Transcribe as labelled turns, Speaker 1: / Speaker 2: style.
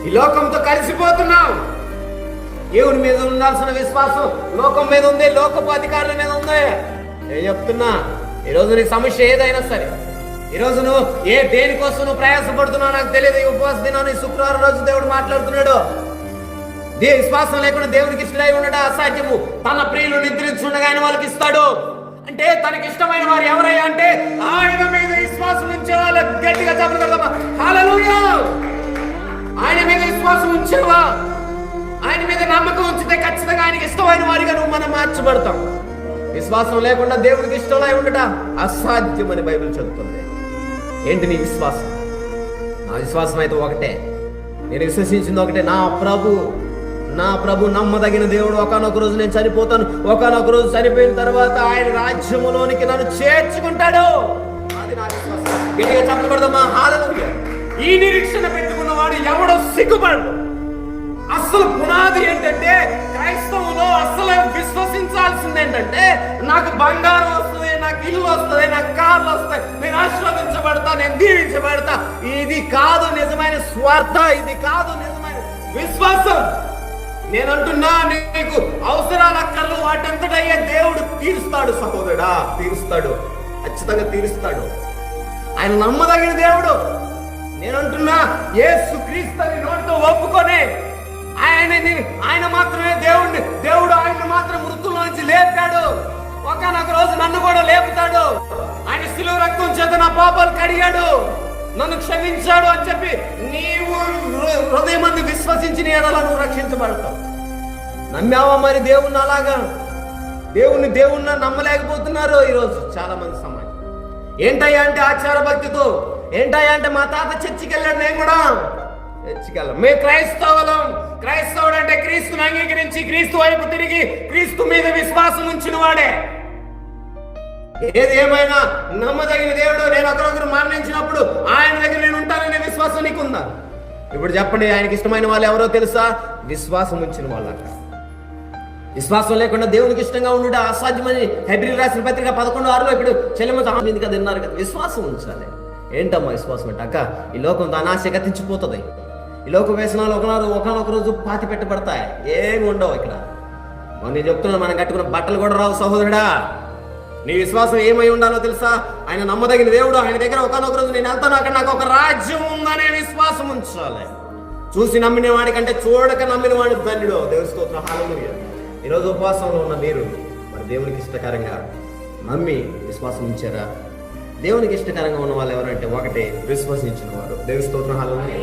Speaker 1: ఈ లోకంతో కలిసిపోతున్నాం. దేవుని మీద ఉండాల్సిన విశ్వాసం లోకం మీద ఉంది, లోకపు అధికారుల మీద ఉంది. నేను చెప్తున్నా, ఈరోజు నీ సమస్య ఏదైనా సరే, ఈరోజు నువ్వు దేనికోసం నువ్వు ప్రయాసపడుతున్నావు నాకు తెలియదు. ఈ ఉపవాస దినాన్ని శుక్రవారం రోజు దేవుడు మాట్లాడుతున్నాడు. విశ్వాసం లేకుండా దేవునికి ఇష్టమై ఉండడం అసాధ్యము. తన ప్రియులు నిద్రించుండగా ఆయన వాళ్ళకి ఇస్తాడు. అంటే తనకి ఇష్టమైన వారు ఎవరయ్యా అంటే ఆయన మీద విశ్వాసం ఉంచే వాళ్ళు. గట్టిగా చెప్పలు కొడదామా? హల్లెలూయా! ఆయన మీద విశ్వాసం ఉంచేవా, ఆయన మీద నమ్మకం ఉంచితే ఖచ్చితంగా ఆయనకి ఇష్టమైన వారిగా నువ్వు మనం మార్చబడతాం. విశ్వాసం లేకుండా దేవుడికి ఇష్టమై ఉండటం అసాధ్యమని బైబిల్ చెబుతుంది. ఏంటి నీ విశ్వాసం? నా విశ్వాసం అయితే ఒకటే, నేను విశ్వసించింది ఒకటే, నా ప్రభు నమ్మదగిన దేవుడు. ఒకానొక రోజు నేను చనిపోతాను, ఒకానొక రోజు చనిపోయిన తర్వాత ఆయన రాజ్యములోనికి నన్ను చేర్చుకుంటాడు. అది నా విశ్వాసం. గట్టిగా చెప్పకూడదమ్మా? హల్లెలూయా! ఈ నిరీక్షణ పెట్టుకున్నవాడు ఎవడో సిగ్గుపడడు. అసలు పునాది ఏంటంటే, క్రైస్తవులో అసలు విశ్వసించాల్సింది ఏంటంటే, నాకు బంగారం వస్తుంది, నాకు ఇల్లు వస్తుంది, నాకు కార్లు వస్తాయి, నేను ఆశీర్వదించబడతా, నేను దీవించబడతా. ఇది కాదు నిజమైన స్వార్థ, ఇది కాదు నిజమైన విశ్వాసం. నేనంటున్నా, నీకు అవసరాల అక్కర్లు వాటంతటయ్యే దేవుడు తీరుస్తాడు సహోదరుడా, తీరుస్తాడు, ఖచ్చితంగా తీరుస్తాడు. ఆయన నమ్మదగిన దేవుడు. నేనంటున్నా, యేసుక్రీస్తుని నోటితో ఒప్పుకొని ఆయన మాత్రమే దేవుడు ఆయన మాత్రం మృతుల్లో నుంచి లేపాడు. ఒకనొక రోజు నన్ను కూడా లేపుతాడు. ఆయన శిలువ రక్తం చేత నా పాపాలు కడిగాడు, నన్ను క్షమించాడు అని చెప్పి నీవు హృదయమందు విశ్వసించిన ఎడల నువ్వు రక్షించబడతావు. నమ్మావా మరి దేవుణ్ణి? అలాగా దేవుణ్ణి నమ్మలేకపోతున్నారు ఈరోజు చాలా మంది సమాజం. ఏంటయ్యా అంటే ఆచార భక్తితో, ఏంటయ్యా అంటే మా తాత చర్చికి వెళ్ళాడు, నేను కూడా చర్చికి వెళ్ళాం. మేము క్రైస్తవుడు అంటే క్రీస్తుని అంగీకరించి క్రీస్తు వైపు తిరిగి క్రీస్తు మీద విశ్వాసం ఉంచిన వాడే. ఏది ఏమైనా నమ్మదగిన దేవుడు. నేను ఒకరొకరు మరణించినప్పుడు ఆయన దగ్గర నేను ఉంటాననే విశ్వాసం నీకుందా? ఇప్పుడు చెప్పండి, ఆయనకి ఇష్టమైన వాళ్ళు ఎవరో తెలుసా? విశ్వాసం ఉంచిన వాళ్ళట. విశ్వాసం లేకుండా దేవునికి ఇష్టంగా ఉండడం అసాధ్యమని హెబ్రీయులకు రాసిన పత్రిక 11:6 ఇప్పుడు చెల్లెమ్మ కదా విన్నారు కదా. విశ్వాసం ఉంచాలి. ఏంటమ్మా విశ్వాసం అంటే? అక్క, ఈ లోకం అనాశ గతించిపోతుంది. ఈ లోక వ్యసనాలు ఒకనొక రోజు పాతి పెట్టబడతాయి. ఏమి ఉండవు ఇక్కడ. నేను చెప్తున్నాను, మనం కట్టుకున్న బట్టలు కూడా రావు సహోదరుడా. నీ విశ్వాసం ఏమై ఉండాలో తెలుసా? ఆయన నమ్మదగిన దేవుడు. ఆయన దగ్గర ఒకనొక రోజు నేను వెళ్తాను, అక్కడ నాకు ఒక రాజ్యం ఉందనే విశ్వాసం ఉంచాలి. చూసి నమ్మిన వాడి కంటే చూడక నమ్మిన వాడి ధన్యుడు. దేవుని స్తోత్రం, హల్లెలూయా! ఈరోజు ఉపవాసంలో ఉన్న మీరు మరి దేవునికి ఇష్టకరంగా నమ్మి విశ్వాసం ఉంచారా? దేవునికి ఇష్టకరంగా ఉన్న వాళ్ళు ఎవరంటే ఒకటే, విశ్వసించిన వారు. దేవుని స్తోత్రం, హల్లెలూయా!